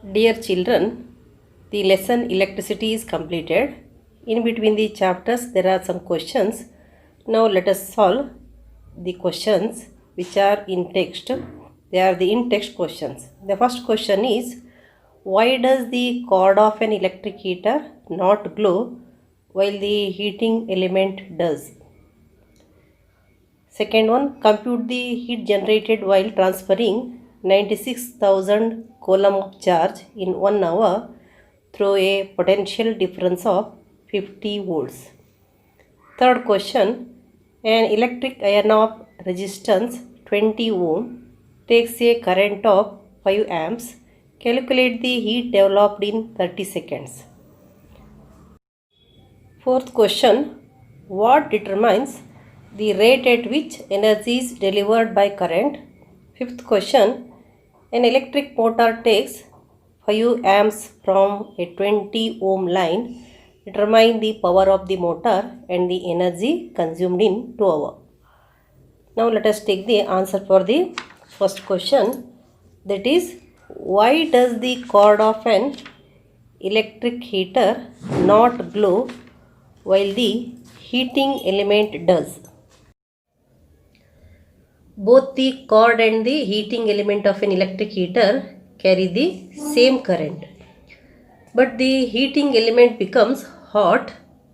Dear children, the lesson electricity is completed. In between the chapters, there are some questions. Now let us solve the questions which are in text. They are the in text questions. The first question is, why does the cord of an electric heater not glow while the heating element does? Second one, compute the heat generated while transferring 96,000 coulomb of charge in 1 hour through a potential difference of 50 volts. Third question, an electric iron of resistance 20 ohm takes a current of 5 amps. Calculate the heat developed in 30 seconds. Fourth question, what determines the rate at which energy is delivered by current? Fifth question, an electric motor takes 5 amps from a 20 ohm line. Determine the power of the motor and the energy consumed in 2 hours. Now let us take the answer for the first question, that is, why does the cord of an electric heater not glow while the heating element does? Both the cord and the heating element of an electric heater carry the same current, but the heating element becomes hot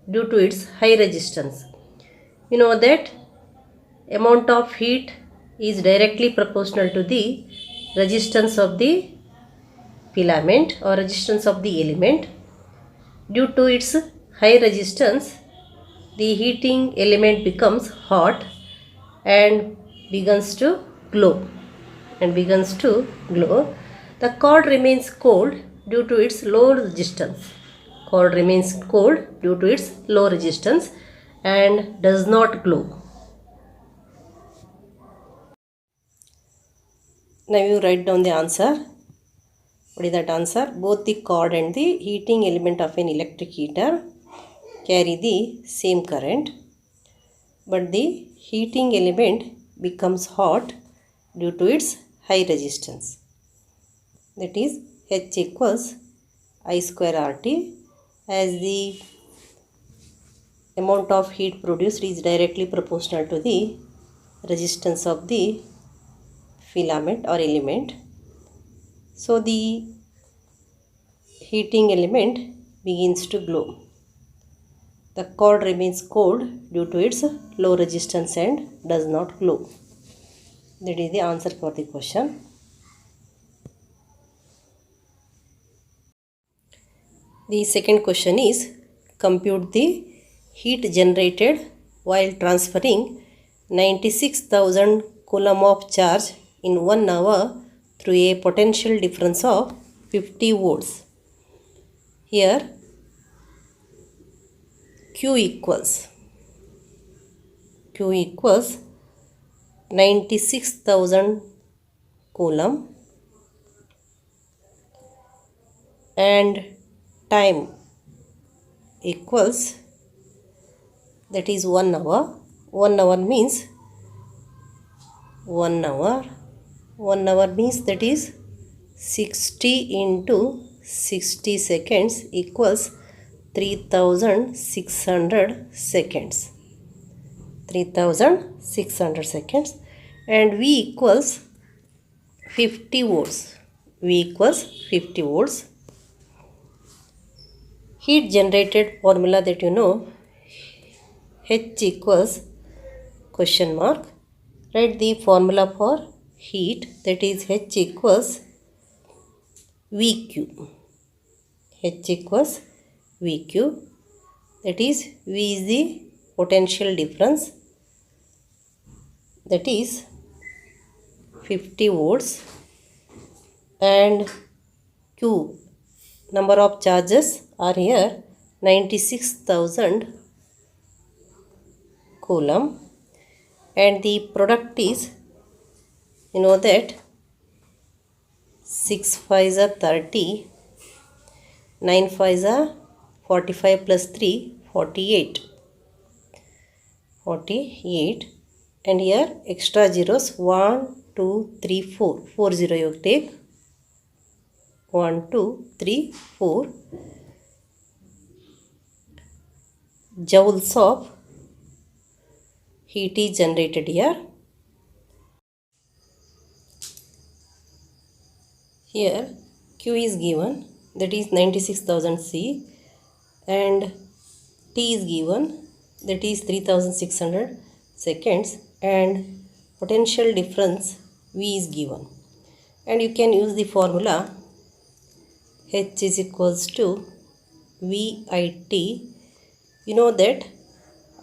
due to its high resistance. You know that amount of heat is directly proportional to the resistance of the filament or resistance of the element. Due to its high resistance, the heating element becomes hot and begins to glow. The cord remains cold due to its low resistance. And does not glow. Now you write down the answer. What is that answer? Both the cord and the heating element of an electric heater carry the same current, but the heating element becomes hot due to its high resistance. That is, H equals I square RT, as the amount of heat produced is directly proportional to the resistance of the filament or element. So the heating element begins to glow. The cord remains cold due to its low resistance and does not glow. That is the answer for the question. The second question is, compute the heat generated while transferring 96,000 coulomb of charge in 1 hour through a potential difference of 50 volts. Here Q equals 96,000 coulomb and time equals, that is 1 hour. 1 hour means 1 hour. 1 hour means that is 60 into 60 seconds equals 3600 seconds. 3600 seconds, and V equals 50 volts. Heat generated formula that you know, H equals question mark. Write the formula for heat, that is H equals VQ. That is, V is the potential difference, that is 50 volts, and Q, number of charges are here 96,000 coulomb, and the product is, you know that 6 5s are 30, 9 5s are 45 plus 3 48, and here extra zeros 1 2 3 4 0 you take. 1, 2, 3, 4 joules of heat is generated here. Here Q is given, that is 96,000 C, and T is given, that is 3600 seconds, and potential difference V is given. And you can use the formula H is equals to VIT. You know that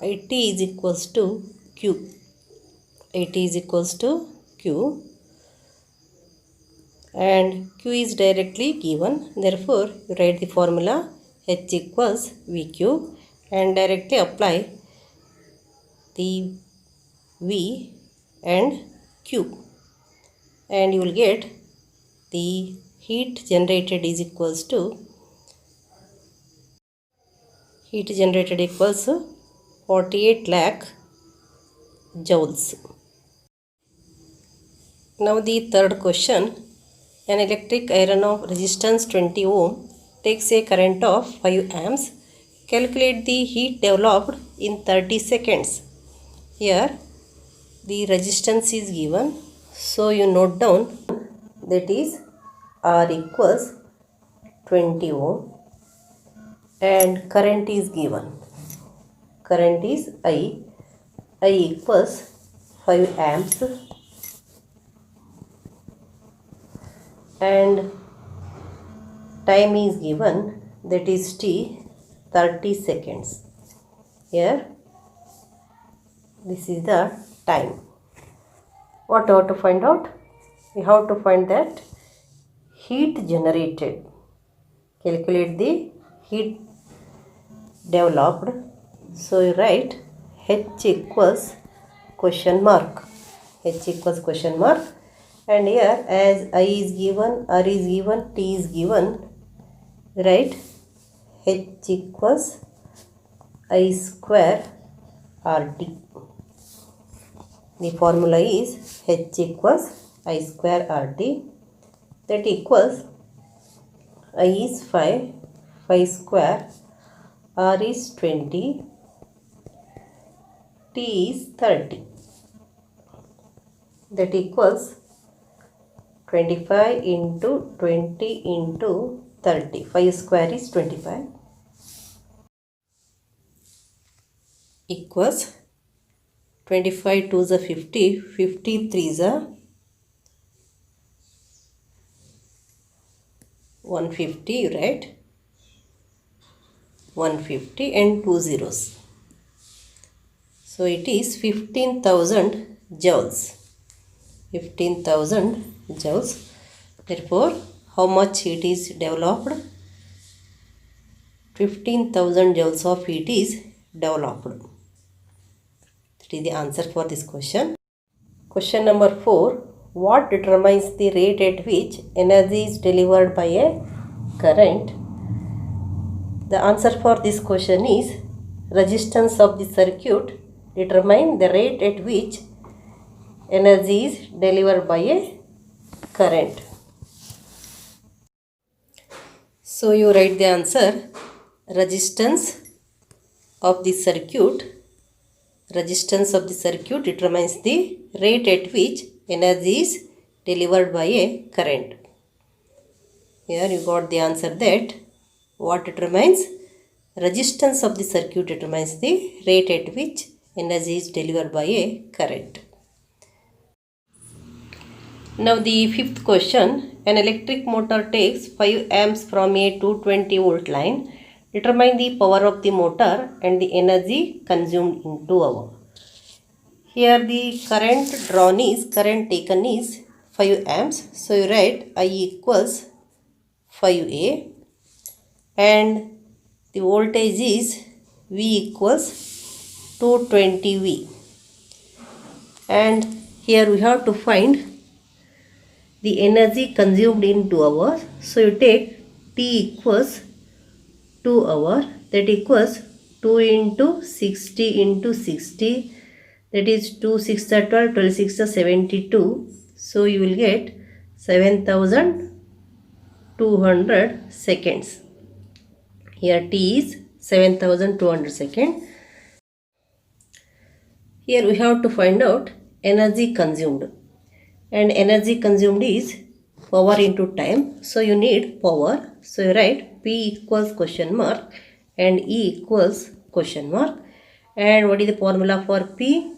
IT is equals to Q. IT is equals to Q, and Q is directly given. Therefore, you write the formula H equals VQ and directly apply the V and Q, and you will get the heat generated is equals to 48 lakh joules. Now the third question. An electric iron of resistance 20 ohm takes a current of 5 amps. Calculate the heat developed in 30 seconds. Here the resistance is given, so you note down, that is R equals 20 ohm, and current is given. Current is I equals 5 amps, and time is given, that is T, 30 seconds. Here this is the time. What we have to find out? We have to find that heat generated. Calculate the heat developed. So you write H equals question mark. H equals question mark. And here, as I is given, R is given, T is given, write H equals I square RT. The formula is H equals I square RT, that equals I is 5 square, R is 20, T is 30, that equals 25 into 20 into 30. 5 square is 25, equals 25 2 is 50, 53 is 150, right? 150 and 2 zeros. So it is 15,000 joules. 15,000 joules. Therefore, how much heat is developed? 15,000 joules of heat is developed. That is the answer for this question. Question number 4. What determines the rate at which energy is delivered by a current? The answer for this question is resistance of the circuit determine the rate at which energy is delivered by a current. So you write the answer, resistance of the circuit determines the rate at which energy is delivered by a current. Here you got the answer, that what determines resistance of the circuit determines the rate at which energy is delivered by a current. Now the fifth question. An electric motor takes 5 amps from a 220 volt line. Determine the power of the motor and the energy consumed in 2 hours. Here the current taken is 5 amps. So you write I equals 5A, and the voltage is V equals 220V. And here we have to find the energy consumed in 2 hours. So you take T equals 2 hours, that equals 2 into 60 into 60, that is 2 6 are 12, 12 6 are 72. So you will get 7,000 200 seconds. Here T is 7200 seconds. Here we have to find out energy consumed. And energy consumed is power into time. So you need power. So you write P equals question mark and E equals question mark. And what is the formula for P?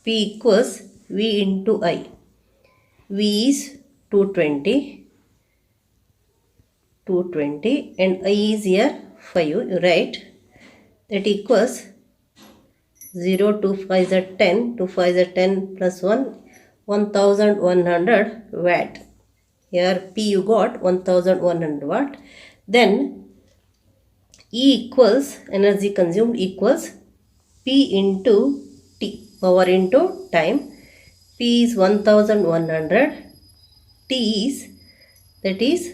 P equals V into I. V is 220 and I is here 5. You write that equals 0, 2, 5 is 10, 2, 5 is 10 plus 1, 1100 watt. Here P you got 1100 watt. Then E equals energy consumed equals P into T, power into time. P is 1100, T is, that is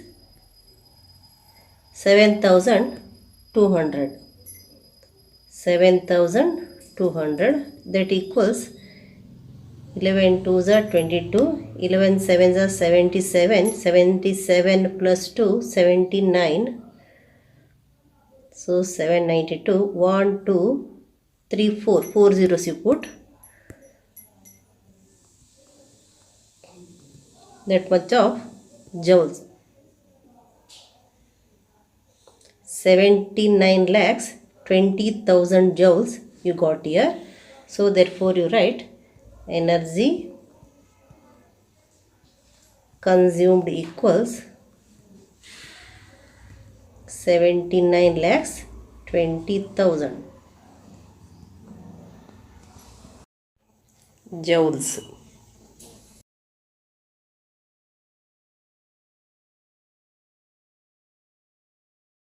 7200. 7200, that equals 11 2s are 22, 11 7s are 77, 77 plus 2, 79. So 792, 1, 2, 3, 4, 4 zeros you put. That much of joules. 79 lakhs 20,000 joules you got here. So therefore you write energy consumed equals 79 lakhs 20,000 joules.